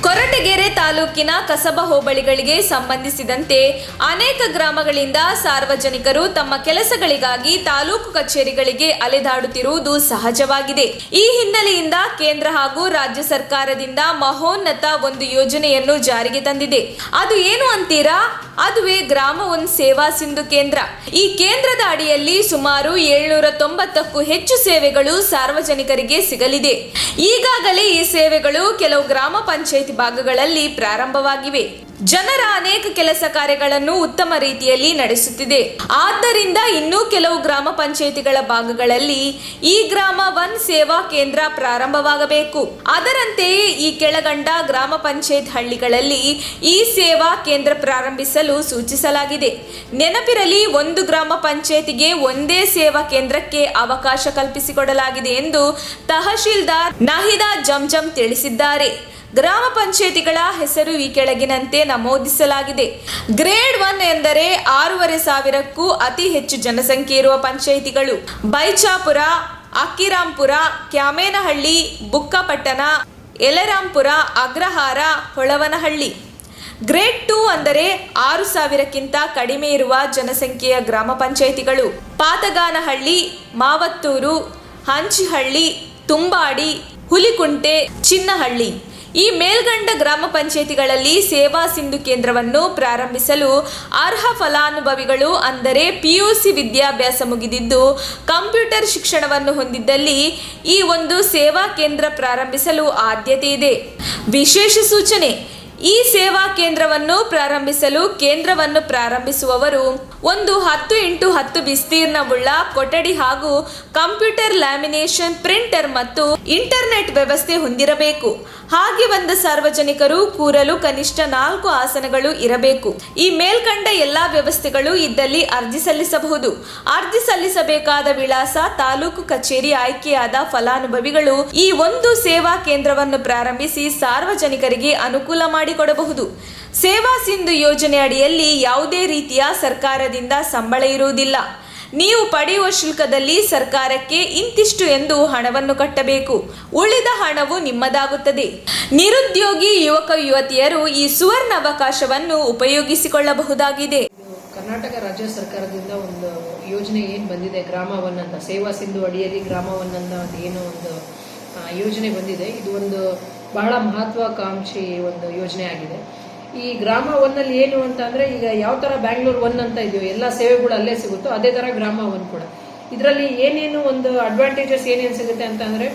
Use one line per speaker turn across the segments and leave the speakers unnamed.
ಕೊರಟಗೆರೆ ತಾಲೂಕಿನ ಕಸಬಾ ಹೋಬಳಿಗಳಿಗೆ ಸಂಬಂಧಿಸಿದಂತೆ ಅನೇಕ ಗ್ರಾಮಗಳಿಂದ ಸಾರ್ವಜನಿಕರು ತಮ್ಮ ಕೆಲಸಗಳಿಗಾಗಿ ತಾಲೂಕು ಕಚೇರಿಗಳಿಗೆ ಅಲೆದಾಡುತ್ತಿರುವುದು ಸಹಜವಾಗಿದೆ. ಈ ಹಿನ್ನೆಲೆಯಿಂದ ಕೇಂದ್ರ ಹಾಗೂ ರಾಜ್ಯ ಸರ್ಕಾರದಿಂದ ಮಹೋನ್ನತ ಒಂದು ಯೋಜನೆಯನ್ನು ಜಾರಿಗೆ ತಂದಿದೆ. ಅದು ಏನು ಅಂತೀರಾ? ಅದುವೇ ಗ್ರಾಮ ಒನ್ ಸೇವಾ ಸಿಂಧು ಕೇಂದ್ರ. ಈ ಕೇಂದ್ರದ ಅಡಿಯಲ್ಲಿ ಸುಮಾರು 790ಕ್ಕೂ ಹೆಚ್ಚು ಸೇವೆಗಳು ಸಾರ್ವಜನಿಕರಿಗೆ ಸಿಗಲಿದೆ. ಈಗಾಗಲೇ ಈ ಸೇವೆಗಳು ಕೆಲವು ಗ್ರಾಮ ಪಂಚಾಯತ್ ಭಾಗಗಳಲ್ಲಿ ಪ್ರಾರಂಭವಾಗಿವೆ. ಜನರ ಅನೇಕ ಕೆಲಸ ಕಾರ್ಯಗಳನ್ನು ಉತ್ತಮ ರೀತಿಯಲ್ಲಿ ನಡೆಸುತ್ತಿದೆ. ಆದ್ದರಿಂದ ಇನ್ನೂ ಕೆಲವು ಗ್ರಾಮ ಪಂಚಾಯಿತಿಗಳ ಭಾಗಗಳಲ್ಲಿ ಈ ಗ್ರಾಮ ಒನ್ ಸೇವಾ ಕೇಂದ್ರ ಪ್ರಾರಂಭವಾಗಬೇಕು. ಅದರಂತೆಯೇ ಈ ಕೆಳಗಂಡ ಗ್ರಾಮ ಪಂಚಾಯತ್ ಹಳ್ಳಿಗಳಲ್ಲಿ ಈ ಸೇವಾ ಕೇಂದ್ರ ಪ್ರಾರಂಭಿಸಲು ಸೂಚಿಸಲಾಗಿದೆ. ನೆನಪಿರಲಿ, ಒಂದು ಗ್ರಾಮ ಪಂಚಾಯತಿಗೆ ಒಂದೇ ಸೇವಾ ಕೇಂದ್ರಕ್ಕೆ ಅವಕಾಶ ಕಲ್ಪಿಸಿಕೊಡಲಾಗಿದೆ ಎಂದು ತಹಶೀಲ್ದಾರ್ ನಾಹಿದಾ ಜಂಜಂ ತಿಳಿಸಿದ್ದಾರೆ. ಗ್ರಾಮ ಪಂಚಾಯಿತಿಗಳ ಹೆಸರು ಈ ಕೆಳಗಿನಂತೆ ನಮೂದಿಸಲಾಗಿದೆ. ಗ್ರೇಡ್ 1 ಎಂದರೆ 6,500ಕ್ಕೂ ಅತಿ ಹೆಚ್ಚು ಜನಸಂಖ್ಯೆ ಇರುವ ಪಂಚಾಯಿತಿಗಳು: ಬೈಚಾಪುರ, ಅಕ್ಕಿರಾಂಪುರ, ಕ್ಯಾಮೇನಹಳ್ಳಿ, ಬುಕ್ಕಪಟ್ಟಣ, ಯಲರಾಂಪುರ, ಅಗ್ರಹಾರ, ಹೊಳವನಹಳ್ಳಿ. ಗ್ರೇಡ್ 2 ಅಂದರೆ 6,000ಕ್ಕಿಂತ ಕಡಿಮೆ ಇರುವ ಜನಸಂಖ್ಯೆಯ ಗ್ರಾಮ ಪಂಚಾಯಿತಿಗಳು: ಪಾತಗಾನಹಳ್ಳಿ, ಮಾವತ್ತೂರು, ಹಂಚಿಹಳ್ಳಿ, ತುಂಬಾಡಿ, ಹುಲಿಕುಂಟೆ, ಚಿನ್ನಹಳ್ಳಿ. ಈ ಮೇಲ್ಗಂಡ ಗ್ರಾಮ ಪಂಚಾಯಿತಿಗಳಲ್ಲಿ ಸೇವಾ ಸಿಂಧು ಕೇಂದ್ರವನ್ನು ಪ್ರಾರಂಭಿಸಲು ಅರ್ಹ ಫಲಾನುಭವಿಗಳು, ಅಂದರೆ PUC ವಿದ್ಯಾಭ್ಯಾಸ ಮುಗಿದಿದ್ದು ಕಂಪ್ಯೂಟರ್ ಶಿಕ್ಷಣವನ್ನು ಹೊಂದಿದ್ದಲ್ಲಿ ಈ ಒಂದು ಸೇವಾ ಕೇಂದ್ರ ಪ್ರಾರಂಭಿಸಲು ಆದ್ಯತೆ ಇದೆ. ವಿಶೇಷ ಸೂಚನೆ: ಈ ಸೇವಾ ಕೇಂದ್ರವನ್ನು ಪ್ರಾರಂಭಿಸಲು ಕೇಂದ್ರವನ್ನು ಪ್ರಾರಂಭಿಸುವವರು ಒಂದು 10x10 ವಿಸ್ತೀರ್ಣವುಳ್ಳ ಕೊಠಡಿ ಹಾಗೂ ಕಂಪ್ಯೂಟರ್ ಲ್ಯಾಮಿನೇಷನ್ ಪ್ರಿಂಟರ್ ಮತ್ತು ಇಂಟರ್ನೆಟ್ ವ್ಯವಸ್ಥೆ ಹೊಂದಿರಬೇಕು. ಹಾಗೆ ಬಂದ ಸಾರ್ವಜನಿಕರು ಕೂರಲು ಕನಿಷ್ಠ 4 ಆಸನಗಳು ಇರಬೇಕು. ಈ ಮೇಲ್ಕಂಡ ಎಲ್ಲಾ ವ್ಯವಸ್ಥೆಗಳು ಇದ್ದಲ್ಲಿ ಅರ್ಜಿ ಸಲ್ಲಿಸಬಹುದು. ಅರ್ಜಿ ಸಲ್ಲಿಸಬೇಕಾದ ವಿಳಾಸ: ತಾಲೂಕು ಕಚೇರಿ. ಆಯ್ಕೆಯಾದ ಫಲಾನುಭವಿಗಳು ಈ ಒಂದು ಸೇವಾ ಕೇಂದ್ರವನ್ನು ಪ್ರಾರಂಭಿಸಿ ಸಾರ್ವಜನಿಕರಿಗೆ ಅನುಕೂಲ ಮಾಡಿಕೊಡಬಹುದು. ಸೇವಾ ಸಿಂಧು ಯೋಜನೆ ಅಡಿಯಲ್ಲಿ ಯಾವುದೇ ರೀತಿಯ ಸರ್ಕಾರದಿಂದ ಸಂಬಳ ಇರುವುದಿಲ್ಲ. ನೀವು ಪಡೆಯುವ ಶುಲ್ಕದಲ್ಲಿ ಸರ್ಕಾರಕ್ಕೆ ಇಂತಿಷ್ಟು ಎಂದು ಹಣವನ್ನು ಕಟ್ಟಬೇಕು. ಉಳಿದ ಹಣವು ನಿಮ್ಮದಾಗುತ್ತದೆ. ನಿರುದ್ಯೋಗಿ ಯುವಕ ಯುವತಿಯರು ಈ ಸುವರ್ಣ ಅವಕಾಶವನ್ನು ಉಪಯೋಗಿಸಿಕೊಳ್ಳಬಹುದಾಗಿದೆ.
ಕರ್ನಾಟಕ ರಾಜ್ಯ ಸರ್ಕಾರದಿಂದ ಒಂದು ಯೋಜನೆ ಏನು ಬಂದಿದೆ, ಗ್ರಾಮ ಒನ್ ಅಂತ, ಸೇವಾ ಸಿಂಧು ಅಡಿಯಲ್ಲಿ ಗ್ರಾಮ ಒನ್ ಅಂತ ಏನೋ ಒಂದು ಯೋಜನೆ ಬಂದಿದೆ. ಇದು ಒಂದು ಬಹಳ ಮಹತ್ವಾಕಾಂಕ್ಷಿ ಒಂದು ಯೋಜನೆ ಆಗಿದೆ. ಈ ಗ್ರಾಮ ಒನ್ನಲ್ಲಿ ಏನು ಅಂತ ಅಂದ್ರೆ, ಈಗ ಯಾವ ತರ ಬ್ಯಾಂಗ್ಳೂರ್ ಒನ್ ಅಂತ ಇದೆಯೋ ಎಲ್ಲ ಸೇವೆಗಳು ಅಲ್ಲೇ ಸಿಗುತ್ತೋ ಅದೇ ತರ ಗ್ರಾಮ ಒನ್ ಕೂಡ. ಇದರಲ್ಲಿ ಏನೇನು ಒಂದು ಅಡ್ವಾಂಟೇಜಸ್ ಏನೇನು ಸಿಗುತ್ತೆ ಅಂತ ಅಂದ್ರೆ,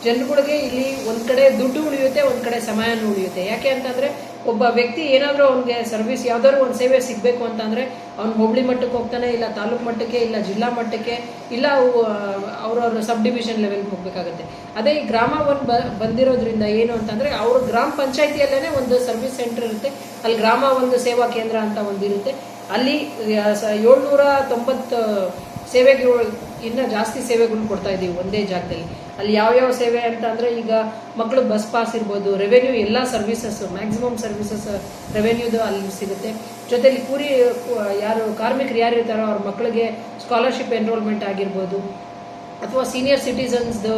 ಜನಗಳಿಗೆ ಇಲ್ಲಿ ಒಂದ್ ಕಡೆ ದುಡ್ಡು ಉಳಿಯುತ್ತೆ, ಒಂದ್ ಕಡೆ ಸಮಯನೂ ಉಳಿಯುತ್ತೆ. ಯಾಕೆ ಅಂತಂದ್ರೆ, ಒಬ್ಬ ವ್ಯಕ್ತಿ ಏನಾದ್ರೂ ಅವ್ನಿಗೆ ಸರ್ವಿಸ್ ಯಾವ್ದಾದ್ರು ಒಂದು ಸೇವೆ ಸಿಗ್ಬೇಕು ಅಂತಂದ್ರೆ ಅವ್ನು ಹೋಬಳಿ ಮಟ್ಟಕ್ಕೆ ಹೋಗ್ತಾನೆ, ಇಲ್ಲ ತಾಲೂಕು ಮಟ್ಟಕ್ಕೆ, ಇಲ್ಲ ಜಿಲ್ಲಾ ಮಟ್ಟಕ್ಕೆ, ಇಲ್ಲ ಅವ್ರವ್ರ ಸಬ್ ಡಿವಿಷನ್ ಲೆವೆಲ್ಗೆ ಹೋಗ್ಬೇಕಾಗತ್ತೆ. ಅದೇ ಈ ಗ್ರಾಮ ಒನ್ ಬಂದಿರೋದ್ರಿಂದ ಏನು ಅಂತಂದ್ರೆ, ಅವ್ರ ಗ್ರಾಮ ಪಂಚಾಯತಿಯಲ್ಲೇನೆ ಒಂದು ಸರ್ವಿಸ್ ಸೆಂಟರ್ ಇರುತ್ತೆ. ಅಲ್ಲಿ ಗ್ರಾಮ ಒಂದು ಸೇವಾ ಕೇಂದ್ರ ಅಂತ ಒಂದಿರುತ್ತೆ. ಅಲ್ಲಿ 790 ಸೇವೆಗಳು, ಇನ್ನ ಜಾಸ್ತಿ ಸೇವೆಗಳು ಕೊಡ್ತಾ ಇದೀವಿ ಒಂದೇ ಜಾಗದಲ್ಲಿ. ಅಲ್ಲಿ ಯಾವ ಸೇವೆ ಅಂತ ಅಂದ್ರೆ, ಈಗ ಮಕ್ಕಳು ಬಸ್ ಪಾಸ್ ಇರ್ಬೋದು, ರೆವೆನ್ಯೂ ಎಲ್ಲ ಸರ್ವಿಸಸ್, ಮ್ಯಾಕ್ಸಿಮಮ್ ಸರ್ವಿಸಸ್ ರೆವೆನ್ಯೂದು ಅಲ್ಲಿ ಸಿಗುತ್ತೆ. ಜೊತೆಲಿ ಯಾರು ಕಾರ್ಮಿಕರು ಯಾರು ಇರ್ತಾರೋ ಅವ್ರ ಮಕ್ಕಳಿಗೆ ಸ್ಕಾಲರ್ಶಿಪ್ ಎನ್ರೋಲ್ಮೆಂಟ್ ಆಗಿರ್ಬೋದು, ಅಥವಾ ಸೀನಿಯರ್ ಸಿಟಿಸನ್ಸ್ದು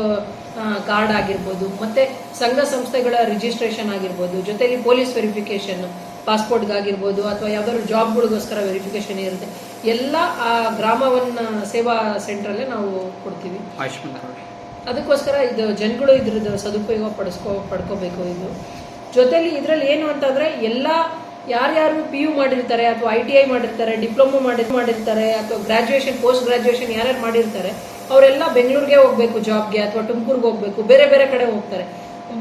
ಕಾರ್ಡ್ ಆಗಿರ್ಬೋದು, ಮತ್ತೆ ಸಂಘ ಸಂಸ್ಥೆಗಳ ರಿಜಿಸ್ಟ್ರೇಷನ್ ಆಗಿರ್ಬೋದು, ಜೊತೆಲಿ ಪೊಲೀಸ್ ವೆರಿಫಿಕೇಶನ್, ಪಾಸ್ಪೋರ್ಟ್ಗಾಗಿರ್ಬೋದು, ಅಥವಾ ಯಾವ್ದಾದ್ರು ಜಾಬ್ಗಳಿಗೋಸ್ಕರ ವೆರಿಫಿಕೇಶನ್ ಇರುತ್ತೆ. ಎಲ್ಲ ಆ ಗ್ರಾಮ ಒನ್ ಸೇವಾ ಸೆಂಟ್ರಲ್ಲೇ ನಾವು ಕೊಡ್ತೀವಿ.
ಆಯುಷ್ಮಾನ್ ಕಾರ್ಡ್
ಅದಕ್ಕೋಸ್ಕರ ಇದು ಜನಗಳು ಇದ್ರದ್ದು ಸದುಪಯೋಗ ಪಡ್ಕೋಬೇಕು. ಇದು ಜೊತೆಲಿ ಇದ್ರಲ್ಲಿ ಏನು ಅಂತಂದ್ರೆ, ಎಲ್ಲ ಯಾರ್ಯಾರು PU ಮಾಡಿರ್ತಾರೆ, ಅಥವಾ ITI ಮಾಡಿರ್ತಾರೆ, ಡಿಪ್ಲೊಮಾ ಮಾಡಿರ್ತಾರೆ, ಅಥವಾ ಗ್ರಾಜುಯೇಷನ್, ಪೋಸ್ಟ್ ಗ್ರಾಜುಯೇಷನ್ ಯಾರ್ಯಾರು ಮಾಡಿರ್ತಾರೆ ಅವರೆಲ್ಲ ಬೆಂಗಳೂರಿಗೆ ಹೋಗ್ಬೇಕು ಜಾಬ್ಗೆ, ಅಥವಾ ತುಮಕೂರ್ಗೆ ಹೋಗ್ಬೇಕು, ಬೇರೆ ಬೇರೆ ಕಡೆ ಹೋಗ್ತಾರೆ.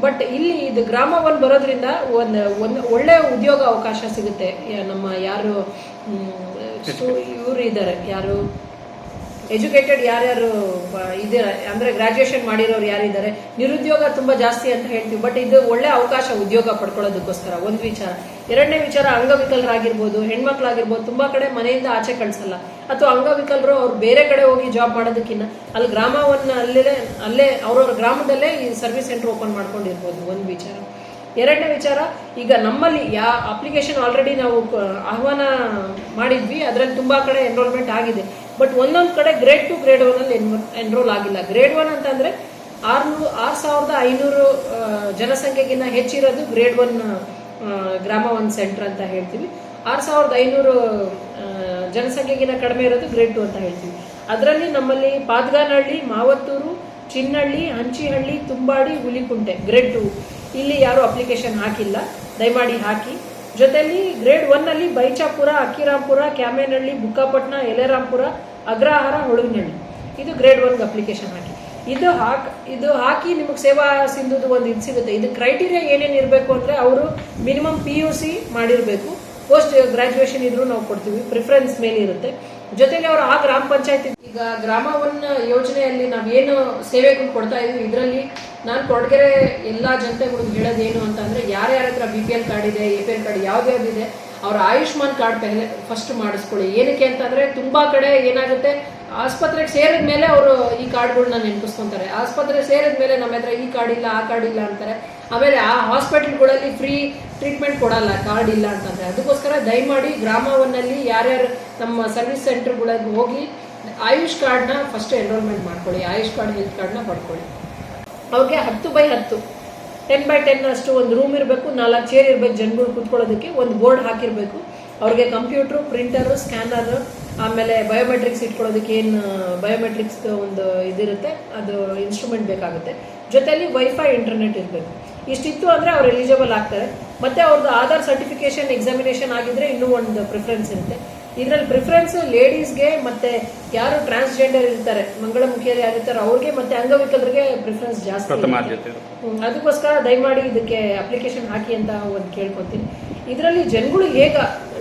ಬಟ್ ಇಲ್ಲಿ ಇದು ಗ್ರಾಮ ಒನ್ ಬರೋದ್ರಿಂದ ಒಂದು ಒಳ್ಳೆ ಉದ್ಯೋಗ ಅವಕಾಶ ಸಿಗುತ್ತೆ. ನಮ್ಮ ಯಾರು ಇವರು ಇದ್ದಾರೆ, ಯಾರು ಎಜುಕೇಟೆಡ್ ಯಾರ್ಯಾರು ಇದ್ದಾರೆ ಅಂದ್ರೆ ಗ್ರಾಜುಯೇಷನ್ ಮಾಡಿರೋರು ಯಾರಿದ್ದಾರೆ, ನಿರುದ್ಯೋಗ ತುಂಬಾ ಜಾಸ್ತಿ ಅಂತ ಹೇಳ್ತೀವಿ. ಬಟ್ ಇದು ಒಳ್ಳೆ ಅವಕಾಶ ಉದ್ಯೋಗ ಪಡ್ಕೊಳ್ಳೋದಕ್ಕೋಸ್ಕರ ಒಂದು ವಿಚಾರ. ಎರಡನೇ ವಿಚಾರ, ಅಂಗವಿಕಲರಾಗಿರ್ಬೋದು, ಹೆಣ್ಮಕ್ಳಾಗಿರ್ಬೋದು, ತುಂಬಾ ಕಡೆ ಮನೆಯಿಂದ ಆಚೆ ಕಳ್ಸಲ್ಲ, ಅಥವಾ ಅಂಗವಿಕಲರು ಅವ್ರು ಬೇರೆ ಕಡೆ ಹೋಗಿ ಜಾಬ್ ಮಾಡೋದಕ್ಕಿಂತ ಅಲ್ಲಿ ಗ್ರಾಮ ಒನ್ ಅಲ್ಲೇ ಅವ್ರವ್ರ ಗ್ರಾಮದಲ್ಲೇ ಈ ಸರ್ವಿಸ್ ಸೆಂಟರ್ ಓಪನ್ ಮಾಡ್ಕೊಂಡಿರ್ಬೋದು, ಒಂದು ವಿಚಾರ. ಎರಡನೇ ವಿಚಾರ, ಈಗ ನಮ್ಮಲ್ಲಿ ಅಪ್ಲಿಕೇಶನ್ ಆಲ್ರೆಡಿ ನಾವು ಆಹ್ವಾನ ಮಾಡಿದ್ವಿ, ಅದರಲ್ಲಿ ತುಂಬಾ ಕಡೆ ಎನ್ರೋಲ್ಮೆಂಟ್ ಆಗಿದೆ. ಬಟ್ ಒಂದೊಂದು ಕಡೆ ಗ್ರೇಡ್ 2 ಗ್ರೇಡ್ 1 ಅಲ್ಲಿ ಎನ್ರೋಲ್ ಆಗಿಲ್ಲ. ಗ್ರೇಡ್ 1 ಅಂತಂದ್ರೆ 6,500 ಜನಸಂಖ್ಯೆಗಿಂತ ಹೆಚ್ಚಿರೋದು ಗ್ರೇಡ್ 1 ಗ್ರಾಮ 1 ಸೆಂಟರ್ ಅಂತ ಹೇಳ್ತೀವಿ. 6,500 ಜನಸಂಖ್ಯೆಗಿಂತ ಕಡಿಮೆ ಇರೋದು ಗ್ರೇಡ್ 2 ಅಂತ ಹೇಳ್ತೀವಿ. ಅದರಲ್ಲಿ ನಮ್ಮಲ್ಲಿ ಪಾದ್ಗಾನಹಳ್ಳಿ, ಮಾವತ್ತೂರು, ಚಿನ್ನಹಳ್ಳಿ, ಹಂಚಿಹಳ್ಳಿ, ತುಂಬಾಡಿ, ಹುಲಿಕುಂಟೆ ಗ್ರೇಡ್ 2 ಇಲ್ಲಿ ಯಾರು ಅಪ್ಲಿಕೇಶನ್ ಹಾಕಿಲ್ಲ, ದಯಮಾಡಿ ಹಾಕಿ. ಜೊತೆಲಿ ಗ್ರೇಡ್ 1 ಅಲ್ಲಿ ಬೈಚಾಪುರ, ಅಕ್ಕಿರಾಂಪುರ, ಕ್ಯಾಮೇನಹಳ್ಳಿ, ಬುಕ್ಕಾಪಟ್ನ, ಎಲೆರಾಂಪುರ, ಅಗ್ರಹಾರ, ಹೊಳವಿನಹಳ್ಳಿ ಇದು ಗ್ರೇಡ್ 1 ಅಪ್ಲಿಕೇಶನ್ ಹಾಕಿ. ಇದು ಹಾಕಿ ನಿಮಗೆ ಸೇವಾ ಸಿಂಧುದು ಒಂದು ಇದು ಸಿಗುತ್ತೆ. ಇದು ಕ್ರೈಟೀರಿಯಾ ಏನೇನು ಇರಬೇಕು ಅಂದ್ರೆ ಅವರು ಮಿನಿಮಮ್ PUC ಮಾಡಿರಬೇಕು, ಪೋಸ್ಟ್ ಗ್ರಾಜುಯೇಷನ್ ಇದ್ರೂ ನಾವು ಕೊಡ್ತೀವಿ, ಪ್ರಿಫರೆನ್ಸ್ ಮೇಲೆ ಇರುತ್ತೆ. ಜೊತೆಲಿ ಅವರು ಆ ಗ್ರಾಮ ಪಂಚಾಯತ್ ಈಗ ಗ್ರಾಮ 1 ಯೋಜನೆಯಲ್ಲಿ ನಾವೇನು ಸೇವೆಗಳು ಕೊಡ್ತಾ ಇದೀವಿ, ಇದರಲ್ಲಿ ನಾನು ಕೊಡಗೆರೆ ಎಲ್ಲಾ ಜನತೆಗಳಿಗೆ ಹೇಳೋದೇನು ಅಂತ ಅಂದ್ರೆ ಯಾರ್ಯಾರ ಹತ್ರ BPL ಕಾರ್ಡ್ ಇದೆ, APL ಕಾರ್ಡ್ ಯಾವ್ದಾವ್ದಿದೆ ಅವ್ರ ಆಯುಷ್ಮಾನ್ ಕಾರ್ಡ್ ಫಸ್ಟ್ ಮಾಡಿಸ್ಕೊಳ್ಳಿ. ಏನಕ್ಕೆ ಅಂತಂದ್ರೆ ತುಂಬಾ ಕಡೆ ಏನಾಗುತ್ತೆ, ಆಸ್ಪತ್ರೆಗೆ ಸೇರಿದ ಮೇಲೆ ಅವರು ಈ ಕಾರ್ಡ್ಗಳನ್ನ ನೆನಪಿಸ್ಕೊಂತಾರೆ. ಆಸ್ಪತ್ರೆ ಸೇರಿದ ಮೇಲೆ ನಮ್ಮ ಹತ್ರ ಈ ಕಾರ್ಡ್ ಇಲ್ಲ, ಆ ಕಾರ್ಡ್ ಇಲ್ಲ ಅಂತಾರೆ. ಆಮೇಲೆ ಆ ಹಾಸ್ಪಿಟಲ್ಗಳಲ್ಲಿ ಫ್ರೀ ಟ್ರೀಟ್ಮೆಂಟ್ ಕೊಡಲ್ಲ ಕಾರ್ಡ್ ಇಲ್ಲ ಅಂತಂದ್ರೆ. ಅದಕ್ಕೋಸ್ಕರ ದಯಮಾಡಿ ಗ್ರಾಮ 1 ಯಾರ್ಯಾರು ನಮ್ಮ ಸರ್ವಿಸ್ ಸೆಂಟರ್ಗಳಿಗೆ ಹೋಗಿ ಆಯುಷ್ ಕಾರ್ಡ್ನ ಫಸ್ಟ್ ಎನ್ರೋಲ್ಮೆಂಟ್ ಮಾಡ್ಕೊಳ್ಳಿ, ಆಯುಷ್ ಕಾರ್ಡ್, ಹೆಲ್ತ್ ಕಾರ್ಡ್ನ ಪಡ್ಕೊಳ್ಳಿ. ಅವ್ರಿಗೆ 10x10 10x10 ಅಷ್ಟು ಒಂದು ರೂಮ್ ಇರಬೇಕು, 4 ಚೇರ್ ಇರಬೇಕು, ಜನಗಳು ಕೂತ್ಕೊಳ್ಳೋದಕ್ಕೆ ಒಂದು ಬೋರ್ಡ್ ಹಾಕಿರ್ಬೇಕು. ಅವ್ರಿಗೆ ಕಂಪ್ಯೂಟರ್, ಪ್ರಿಂಟರ್, ಸ್ಕ್ಯಾನರ್, ಆಮೇಲೆ ಬಯೋಮೆಟ್ರಿಕ್ಸ್ ಇಟ್ಕೊಳ್ಳೋದಕ್ಕೆ ಏನು ಬಯೋಮೆಟ್ರಿಕ್ಸ್ ಒಂದು ಇದಿರುತ್ತೆ, ಅದು ಇನ್ಸ್ಟ್ರೂಮೆಂಟ್ ಬೇಕಾಗುತ್ತೆ. ಜೊತೆಲಿ ವೈಫೈ, ಇಂಟರ್ನೆಟ್ ಇರಬೇಕು. ಇಷ್ಟಿತ್ತು ಅಂದ್ರೆ ಅವ್ರು ಎಲಿಜಿಬಲ್ ಆಗ್ತಾರೆ. ಮತ್ತೆ ಅವ್ರದ್ದು ಆಧಾರ್ ಸರ್ಟಿಫಿಕೇಶನ್ ಎಕ್ಸಾಮಿನೇಷನ್ ಆಗಿದ್ರೆ ಇನ್ನೂ ಒಂದು ಪ್ರಿಫರೆನ್ಸ್ ಇರುತ್ತೆ. ಇದರಲ್ಲಿ ಪ್ರಿಫರೆನ್ಸ್ ಲೇಡೀಸ್ಗೆ ಮತ್ತೆ ಯಾರು ಟ್ರಾನ್ಸ್ಜೆಂಡರ್ ಇರ್ತಾರೆ, ಮಂಗಳಮುಖಿಯರು ಯಾರಿರ್ತಾರೆ ಅವ್ರಿಗೆ ಮತ್ತೆ ಅಂಗವಿಕಲರಿಗೆ ಪ್ರಿಫರೆನ್ಸ್ ಜಾಸ್ತಿ. ಅದಕ್ಕೋಸ್ಕರ ದಯಮಾಡಿ ಇದಕ್ಕೆ ಅಪ್ಲಿಕೇಶನ್ ಹಾಕಿ ಅಂತ ಒಂದು ಕೇಳ್ಕೊತೀನಿ. ಇದರಲ್ಲಿ ಜನಗಳು ಹೇಗ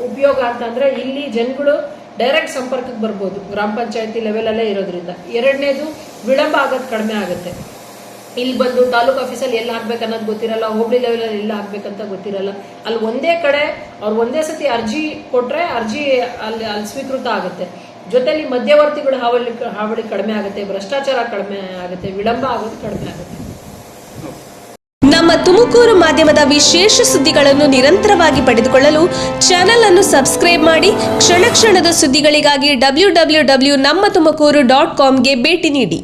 ಉಪಯೋಗ ಅಂತ ಅಂದ್ರೆ ಇಲ್ಲಿ ಜನಗಳು ಡೈರೆಕ್ಟ್ ಸಂಪರ್ಕಕ್ಕೆ ಬರ್ಬೋದು, ಗ್ರಾಮ ಪಂಚಾಯತಿ ಲೆವೆಲ್ ಅಲ್ಲೇ ಇರೋದ್ರಿಂದ. ಎರಡನೇದು ವಿಳಂಬ ಆಗೋದು ಕಡಿಮೆ ಆಗುತ್ತೆ. ಇಲ್ಲಿ ಬಂದು ತಾಲೂಕು ಆಫೀಸಲ್ಲಿ ಎಲ್ಲ ಹಾಕ್ಬೇಕು ಅನ್ನೋದು ಗೊತ್ತಿರಲ್ಲ, ಹೋಬಳಿ ಲೆವೆಲ್ ಅಲ್ಲಿ ಎಲ್ಲ ಹಾಕ್ಬೇಕಂತ ಗೊತ್ತಿರಲ್ಲ. ಅಲ್ಲಿ ಒಂದೇ ಕಡೆ ಅವ್ರು ಒಂದೇ ಸತಿ ಅರ್ಜಿ ಕೊಟ್ರೆ ಅರ್ಜಿ ಅಲ್ಲಿ ಸ್ವೀಕೃತ ಆಗುತ್ತೆ. ಜೊತೆಲಿ ಮಧ್ಯವರ್ತಿಗಳ ಹಾವಳಿ ಕಡಿಮೆ ಆಗುತ್ತೆ, ಭ್ರಷ್ಟಾಚಾರ ಕಡಿಮೆ ಆಗುತ್ತೆ, ವಿಳಂಬ ಆಗೋದು ಕಡಿಮೆ ಆಗುತ್ತೆ.
ನಮ್ಮ ತುಮಕೂರು ಮಾಧ್ಯಮದ ವಿಶೇಷ ಸುದ್ದಿಗಳನ್ನು ನಿರಂತರವಾಗಿ ಪಡೆದುಕೊಳ್ಳಲು ಚಾನೆಲ್ ಅನ್ನು ಸಬ್ಸ್ಕ್ರೈಬ್ ಮಾಡಿ. ಕ್ಷಣ ಕ್ಷಣದ ಸುದ್ದಿಗಳಿಗಾಗಿ www.nammathumakuru.com ಗೆ ಭೇಟಿ ನೀಡಿ.